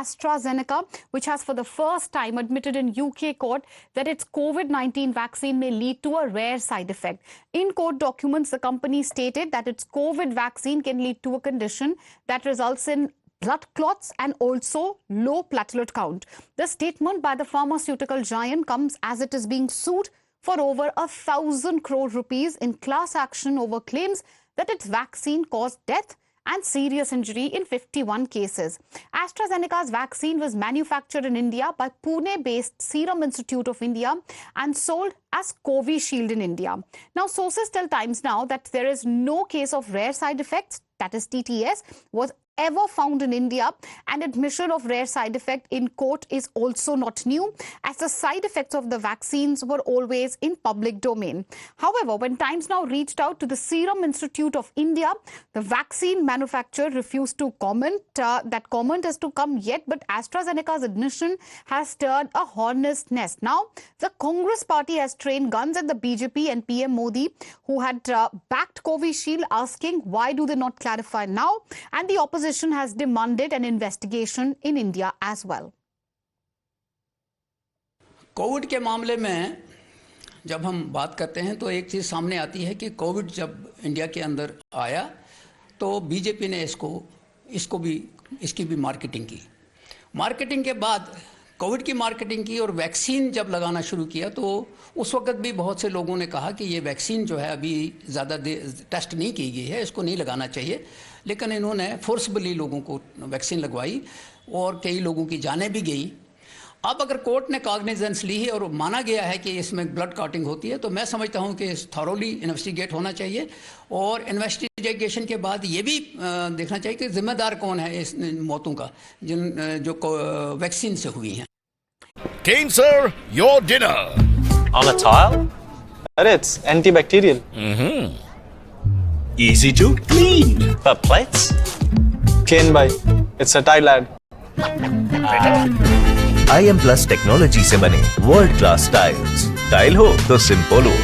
AstraZeneca, which has for the first time admitted in UK court that its COVID-19 vaccine may lead to a rare side effect. In court documents, the company stated that its COVID vaccine can lead to a condition that results in blood clots and also low platelet count. The statement by the pharmaceutical giant comes as it is being sued for over 1,000 crore rupees in class action over claims that its vaccine caused death and serious injury in 51 cases. AstraZeneca's vaccine was manufactured in India by Pune-based Serum Institute of India and sold as Covishield in India. Now, sources tell Times Now that there is no case of rare side effects, that is TTS, was ever found in India, and admission of rare side effect in court is also not new, as the side effects of the vaccines were always in public domain. However, when Times Now reached out to the Serum Institute of India, the vaccine manufacturer refused to comment. That comment is to come yet, but AstraZeneca's admission has stirred a hornet's nest. Now, the Congress party has trained guns at the BJP and PM Modi, who had backed Covishield, asking why do they not clarify now, and the opposition has demanded an investigation in India as well. Covid के मामले में जब हम बात करते हैं तो एक चीज़ सामने आती है कि कोविड जब इंडिया के अंदर आया तो बीजेपी ने इसकी भी मार्केटिंग की। मार्केटिंग के बाद कोविड की मार्केटिंग की और वैक्सीन जब लगाना शुरू किया तो उस वक्त भी बहुत से लोगों ने कहा कि ये वैक्सीन जो है अभी ज़्यादा टेस्ट नहीं की गई है, इसको नहीं लगाना चाहिए। लेकिन इन्होंने फोर्सबली लोगों को वैक्सीन लगवाई और कई लोगों की जानें भी गई। अब अगर कोर्ट ने कॉग्निजेंस ली है और माना गया है कि इसमें ब्लड क्लॉटिंग होती है तो मैं समझता हूं कि थॉरोली इन्वेस्टिगेट होना चाहिए और इन्वेस्टिगेशन के बाद ये भी देखना चाहिए कि जिम्मेदार कौन है इस मौतों का जो वैक्सीन से हुई हैं। Kane sir, your dinner. On a tile? It's antibacterial. Easy to clean. But plates? Kane bhai, it's a tile ad. IM Plus technology से बने वर्ल्ड क्लास टाइल्स। टाइल हो तो सिंपल हो।